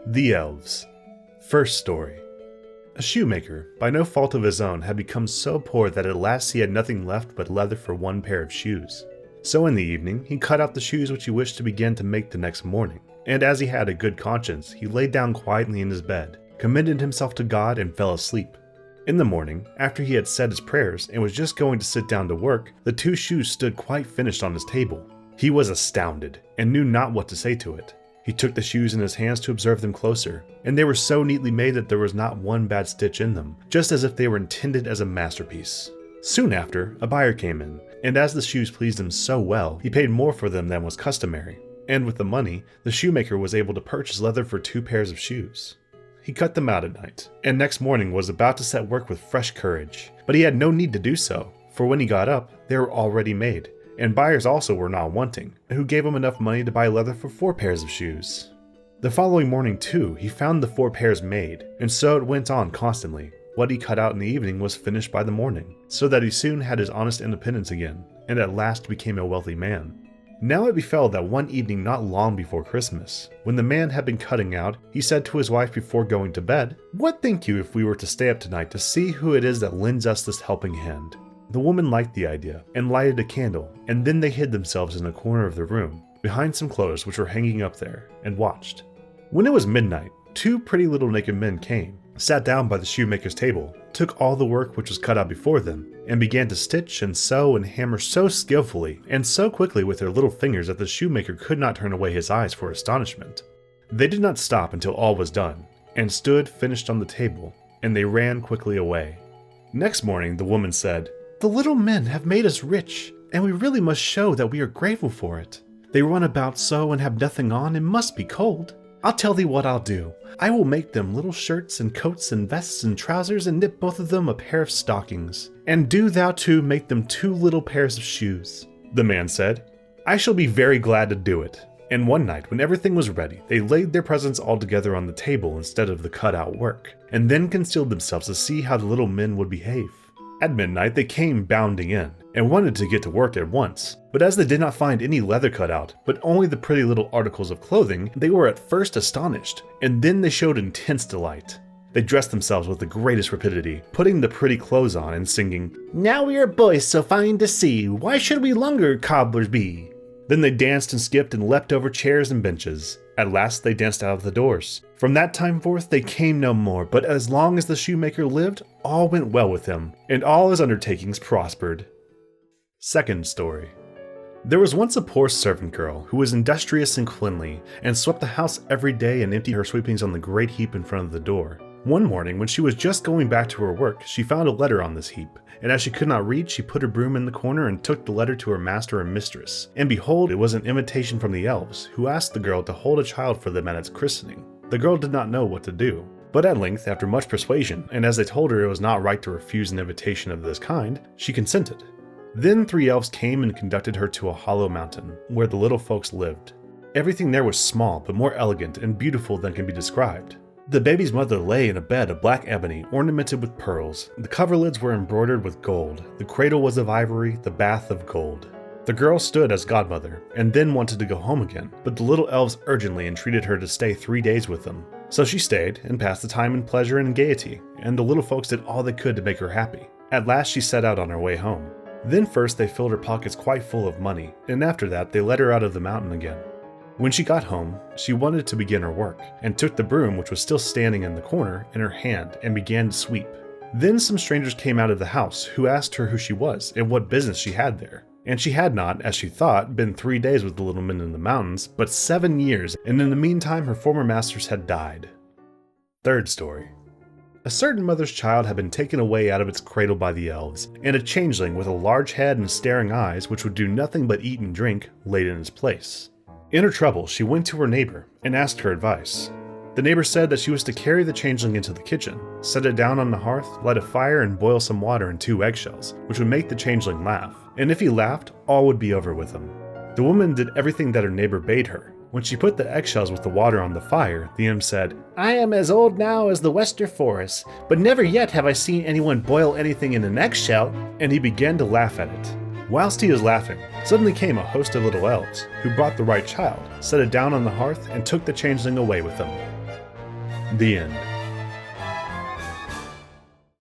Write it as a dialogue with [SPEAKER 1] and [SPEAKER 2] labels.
[SPEAKER 1] The Elves. First story. A shoemaker, by no fault of his own, had become so poor that at last he had nothing left but leather for one pair of shoes. So in the evening, he cut out the shoes which he wished to begin to make the next morning, and as he had a good conscience, he lay down quietly in his bed, commended himself to God, and fell asleep. In the morning, after he had said his prayers and was just going to sit down to work, the two shoes stood quite finished on his table. He was astounded, and knew not what to say to it. He took the shoes in his hands to observe them closer, and they were so neatly made that there was not one bad stitch in them, just as if they were intended as a masterpiece. Soon after, a buyer came in, and as the shoes pleased him so well, he paid more for them than was customary, and with the money, the shoemaker was able to purchase leather for 2 pairs of shoes. He cut them out at night, and next morning was about to set work with fresh courage, but he had no need to do so, for when he got up, they were already made. And buyers also were not wanting, who gave him enough money to buy leather for 4 pairs of shoes. The following morning too, he found the 4 pairs made, and so it went on constantly. What he cut out in the evening was finished by the morning, so that he soon had his honest independence again, and at last became a wealthy man. Now it befell that one evening not long before Christmas, when the man had been cutting out, he said to his wife before going to bed, "What think you if we were to stay up tonight to see who it is that lends us this helping hand?" The woman liked the idea, and lighted a candle, and then they hid themselves in a corner of the room, behind some clothes which were hanging up there, and watched. When it was midnight, 2 pretty little naked men came, sat down by the shoemaker's table, took all the work which was cut out before them, and began to stitch and sew and hammer so skillfully, and so quickly with their little fingers that the shoemaker could not turn away his eyes for astonishment. They did not stop until all was done, and stood finished on the table, and they ran quickly away. Next morning the woman said, "The little men have made us rich, and we really must show that we are grateful for it. They run about so and have nothing on and must be cold. I'll tell thee what I'll do. I will make them little shirts and coats and vests and trousers and knit both of them a pair of stockings. And do thou too make them 2 little pairs of shoes." The man said, "I shall be very glad to do it." And one night when everything was ready, they laid their presents all together on the table instead of the cut-out work, and then concealed themselves to see how the little men would behave. At midnight they came bounding in, and wanted to get to work at once, but as they did not find any leather cut out, but only the pretty little articles of clothing, they were at first astonished, and then they showed intense delight. They dressed themselves with the greatest rapidity, putting the pretty clothes on and singing, "Now we are boys so fine to see, why should we longer cobblers be?" Then they danced and skipped and leapt over chairs and benches. At last they danced out of the doors. From that time forth they came no more, but as long as the shoemaker lived, all went well with him, and all his undertakings prospered. Second story. There was once a poor servant girl who was industrious and cleanly, and swept the house every day and emptied her sweepings on the great heap in front of the door. One morning, when she was just going back to her work, she found a letter on this heap, and as she could not read, she put her broom in the corner and took the letter to her master and mistress. And behold, it was an invitation from the elves, who asked the girl to hold a child for them at its christening. The girl did not know what to do, but at length, after much persuasion, and as they told her it was not right to refuse an invitation of this kind, she consented. Then 3 elves came and conducted her to a hollow mountain, where the little folks lived. Everything there was small, but more elegant and beautiful than can be described. The baby's mother lay in a bed of black ebony, ornamented with pearls. The coverlids were embroidered with gold. The cradle was of ivory, the bath of gold. The girl stood as godmother, and then wanted to go home again, but the little elves urgently entreated her to stay 3 days with them. So she stayed, and passed the time in pleasure and gaiety, and the little folks did all they could to make her happy. At last she set out on her way home. Then first they filled her pockets quite full of money, and after that they let her out of the mountain again. When she got home, she wanted to begin her work, and took the broom which was still standing in the corner in her hand and began to sweep. Then some strangers came out of the house, who asked her who she was and what business she had there. And she had not, as she thought, been 3 days with the little men in the mountains, but 7 years, and in the meantime her former masters had died. Third story. A certain mother's child had been taken away out of its cradle by the elves, and a changeling with a large head and staring eyes, which would do nothing but eat and drink, laid in its place. In her trouble, she went to her neighbor and asked her advice. The neighbor said that she was to carry the changeling into the kitchen, set it down on the hearth, light a fire, and boil some water in 2 eggshells, which would make the changeling laugh, and if he laughed, all would be over with him. The woman did everything that her neighbor bade her. When she put the eggshells with the water on the fire, the imp said, "I am as old now as the Wester Forest, but never yet have I seen anyone boil anything in an eggshell," and he began to laugh at it. Whilst he was laughing, suddenly came a host of little elves, who brought the right child, set it down on the hearth, and took the changeling away with them. The end.